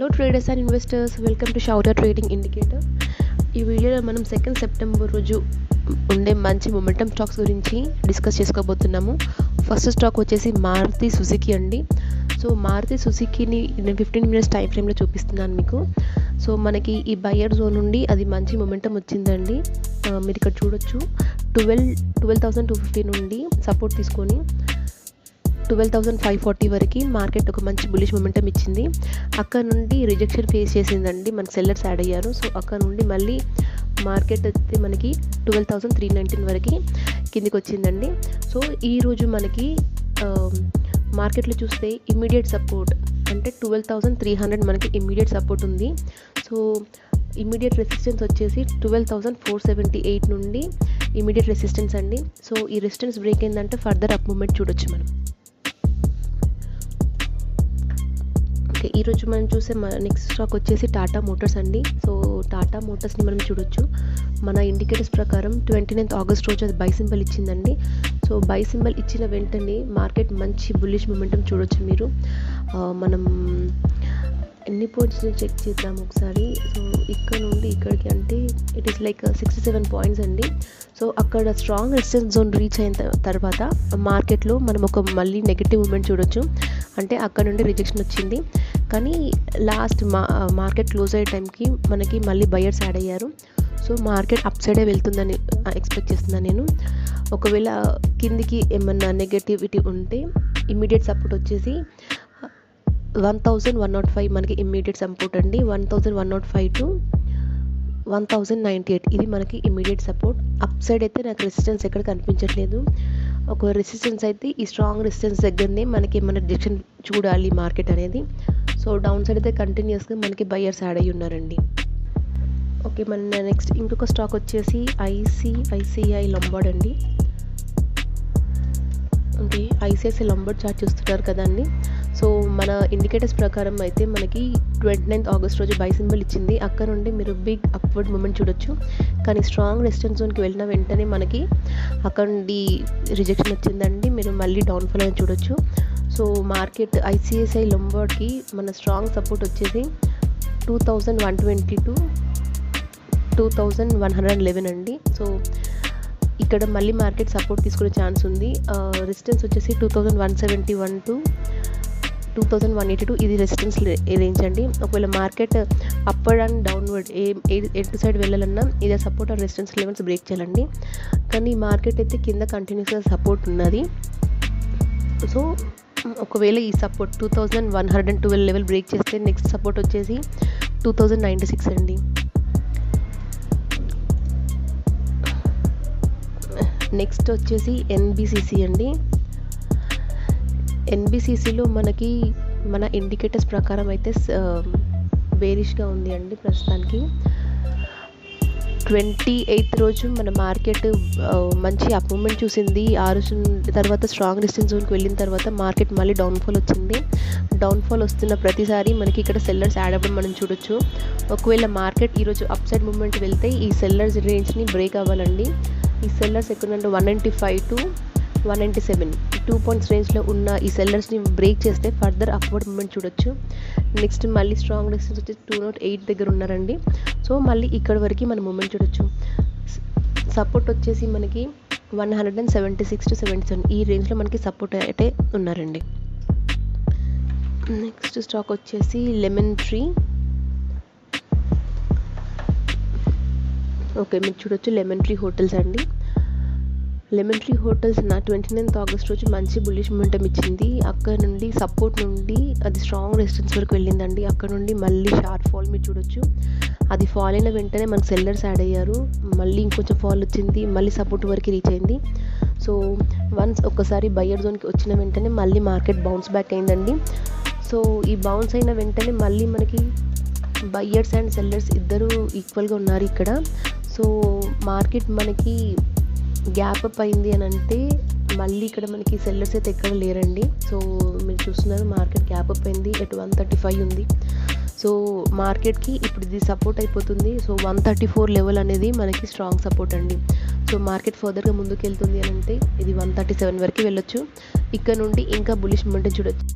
Hello traders and investors, welcome to Shaurya trading indicator. ఈ వీడియోలో మనం 2 సెప్టెంబర్ రోజు ఉండే మంచి మొమెంటమ్ స్టాక్స్ గురించి డిస్కస్ చేసుకోబోతున్నాము. ఫస్ట్ స్టాక్ వచ్చేసి మారుతి సుజుకి అండి. సో మారుతి సుజుకిని నేను 15 మినిట్స్ టైం ఫ్రేమ్లో చూపిస్తున్నాను మీకు. సో మనకి ఈ బయర్ జోన్ నుండి అది మంచి మొమెంటమ్ వచ్చిందండి. మీరు ఇక్కడ చూడొచ్చు 12,250 నుండి సపోర్ట్ తీసుకొని 12,540 వరకు మార్కెట్ ఒక మంచి బులిష్ మొమెంటం ఇచ్చింది. అక్కడ నుండి రిజెక్షన్ ఫేస్ చేసిందండి, మనకి సెల్లర్స్ యాడ్ అయ్యారు. సో అక్కడ నుండి మళ్ళీ మార్కెట్ అయితే మనకి 12,319 వరకు కిందికి వచ్చిందండి. సో ఈరోజు మనకి మార్కెట్లో చూస్తే ఇమ్మీడియట్ సపోర్ట్ అంటే 12,300 మనకి ఇమ్మీడియట్ సపోర్ట్ ఉంది. సో ఇమ్మీడియట్ రెసిస్టెన్స్ వచ్చేసి 12,478 నుండి ఇమ్మీడియట్ రెసిస్టెన్స్ అండి. సో ఈ రెసిస్టెన్స్ బ్రేక్ అయిందంటే ఫర్దర్ అప్ మూమెంట్ చూడొచ్చు మనం. ఈరోజు మనం చూసే నెక్స్ట్ స్టాక్ వచ్చేసి టాటా మోటార్స్ అండి. సో టాటా మోటార్స్ని మనం చూడొచ్చు. మన ఇండికేటర్స్ ప్రకారం 29th ఆగస్ట్ రోజు అది బై సింబల్ ఇచ్చిందండి. సో బై సింబల్ ఇచ్చిన వెంటనే మార్కెట్ మంచి బుల్లిష్ మొమెంటం చూడొచ్చు మీరు. మనం ఎన్ని పాయింట్స్ని చెక్ చేద్దాం ఒకసారి. సో ఇక్కడ నుండి ఇక్కడికి అంటే ఇట్ ఈస్ లైక్ 67 పాయింట్స్ అండి. సో అక్కడ స్ట్రాంగ్ రెసిస్టెన్స్ జోన్ రీచ్ అయిన తర్వాత మార్కెట్లో మనం ఒక మళ్ళీ నెగిటివ్ మూమెంట్ చూడొచ్చు. అంటే అక్కడ నుండి రిజెక్షన్ వచ్చింది, కానీ లాస్ట్ మార్కెట్ క్లోజ్ అయ్యే టైంకి మనకి మళ్ళీ బయర్స్ యాడ్ అయ్యారు. సో మార్కెట్ అప్ సైడే వెళ్తుందని ఎక్స్పెక్ట్ చేస్తున్నాను నేను. ఒకవేళ కిందికి ఏమన్నా నెగటివిటీ ఉంటే ఇమ్మీడియట్ సపోర్ట్ వచ్చేసి 1,105 మనకి ఇమ్మీడియట్ సపోర్ట్ అండి. 1,105 టు 1,098 ఇది మనకి ఇమ్మీడియట్ సపోర్ట్. అప్ సైడ్ అయితే నాకు రెసిస్టెన్స్ ఎక్కడ కనిపించట్లేదు. ఒక రెసిస్టెన్స్ అయితే ఈ స్ట్రాంగ్ రెసిస్టెన్స్ దగ్గరనే మనకి ఏమైనా డిరెక్షన్ చూడాలి మార్కెట్ అనేది. సో డౌన్ సైడ్ అయితే కంటిన్యూస్గా మనకి బయర్స్ యాడ్ అయ్యి ఉన్నారండి. ఓకే, మన నెక్స్ట్ ఇంకొక స్టాక్ వచ్చేసి ఐసిఐసిఐ లంబార్డ్ అండి. ఓకే, ఐసిఐసిఐ లంబార్డ్ చార్ట్ చూస్తున్నారు కదండి. సో మన ఇండికేటర్స్ ప్రకారం అయితే మనకి 29th ఆగస్ట్ రోజు బై సింబల్ ఇచ్చింది. అక్కడ నుండి మీరు బిగ్ అప్వర్డ్ మూమెంట్ చూడొచ్చు, కానీ స్ట్రాంగ్ రెసిస్టెన్స్ జోన్కి వెళ్ళిన వెంటనే మనకి అక్కడ నుండి రిజెక్షన్ వచ్చిందండి. మీరు మళ్ళీ డౌన్ఫాల్ అని చూడొచ్చు. సో మార్కెట్ ఐసిఐసిఐ లంబార్డ్కి మన స్ట్రాంగ్ సపోర్ట్ వచ్చేసి 2,120 టు 2,111 అండి. సో ఇక్కడ మళ్ళీ మార్కెట్ సపోర్ట్ తీసుకునే ఛాన్స్ ఉంది. రెసిస్టెన్స్ వచ్చేసి 2,171 టు 2,182 ఇది రెసిస్టెన్స్ రేంజ్ అండి. ఒకవేళ మార్కెట్ అప్వర్డ్ అండ్ డౌన్వర్డ్ ఎటు సైడ్ వెళ్ళాలన్నా ఇదే support or resistance levels break చేయాలండి. కానీ మార్కెట్ అయితే కింద కంటిన్యూస్గా సపోర్ట్ ఉన్నది. సో ఒకవేళ ఈ సపోర్ట్ 2,112 లెవెల్ బ్రేక్ చేస్తే నెక్స్ట్ సపోర్ట్ వచ్చేసి 2,096 అండి. నెక్స్ట్ వచ్చేసి ఎన్బిసిసి అండి. ఎన్బిసిసిలో మనకి మన ఇండికేటర్స్ ప్రకారం అయితే బేరిష్గా ఉంది అండి ప్రస్తుతానికి. 28th రోజు మన మార్కెట్ మంచి అప్ మూమెంట్ చూసింది. ఆ రోజు తర్వాత స్ట్రాంగ్ రెసిస్టెన్స్ జోన్కి వెళ్ళిన తర్వాత మార్కెట్ మళ్ళీ డౌన్ఫాల్ వచ్చింది. డౌన్ఫాల్ వస్తున్న ప్రతిసారి మనకి ఇక్కడ సెల్లర్స్ యాడ్ అవ్వడం మనం చూడొచ్చు. ఒకవేళ మార్కెట్ ఈరోజు అప్ సైడ్ మూమెంట్ వెళ్తే ఈ సెల్లర్స్ రేంజ్ని బ్రేక్ అవ్వాలండి. ఈ సెల్లర్స్ ఎక్కడంటే 195 టు 197 2 పాయింట్స్ రేంజ్లో ఉన్న ఈ సెల్లర్స్ని బ్రేక్ చేస్తే ఫర్దర్ అప్వర్డ్ మూమెంట్ చూడొచ్చు. నెక్స్ట్ మళ్ళీ స్ట్రాంగ్ రెసిస్టెన్స్ వచ్చి 208 దగ్గర ఉన్నారండి. సో మళ్ళీ ఇక్కడ వరకు మనం మూమెంట్ చూడొచ్చు. సపోర్ట్ వచ్చేసి మనకి 176 టు 77 ఈ రేంజ్లో మనకి సపోర్ట్ అయితే ఉన్నారండి. నెక్స్ట్ స్టాక్ వచ్చేసి లెమన్ ట్రీ. ఓకే, మీరు చూడొచ్చు లెమన్ ట్రీ హోటల్స్ అండి. Lemon tree hotels 29th August రోజు మంచి బుల్లిష్ మొమెంటం ఇచ్చింది. అక్కడ నుండి సపోర్ట్ నుండి అది స్ట్రాంగ్ రెసిస్టెన్స్ వరకు వెళ్ళిందండి. అక్కడ నుండి మళ్ళీ షార్ప్ ఫాల్ మీరు చూడొచ్చు. అది ఫాల్ అయిన వెంటనే మనకు సెల్లర్స్ యాడ్ అయ్యారు. మళ్ళీ ఇంకొంచెం ఫాల్ వచ్చింది, మళ్ళీ సపోర్ట్ వరకు రీచ్ అయింది. సో వన్స్ ఒక్కసారి బయర్ జోన్కి వచ్చిన వెంటనే మళ్ళీ మార్కెట్ బౌన్స్ బ్యాక్ అయిందండి. సో ఈ బౌన్స్ అయిన వెంటనే మళ్ళీ మనకి బయ్యర్స్ అండ్ సెల్లర్స్ ఇద్దరు ఈక్వల్గా ఉన్నారు ఇక్కడ. సో మార్కెట్ మనకి గ్యాప్ అప్ అయింది అని అంటే మళ్ళీ ఇక్కడ మనకి సెల్లర్స్ అయితే ఎక్కడ లేరండి. సో మీరు చూస్తున్నారు మార్కెట్ గ్యాప్ అప్ అయింది, ఎటు 135 ఉంది. సో మార్కెట్కి ఇప్పుడు ఇది సపోర్ట్ అయిపోతుంది. సో 134 లెవెల్ అనేది మనకి స్ట్రాంగ్ సపోర్ట్ అండి. సో మార్కెట్ ఫర్దర్గా ముందుకు వెళ్తుంది అని అంటే ఇది 137 వరకు వెళ్ళొచ్చు. ఇక్కడ నుండి ఇంకా బులిష్ మొమెంటం చూడొచ్చు.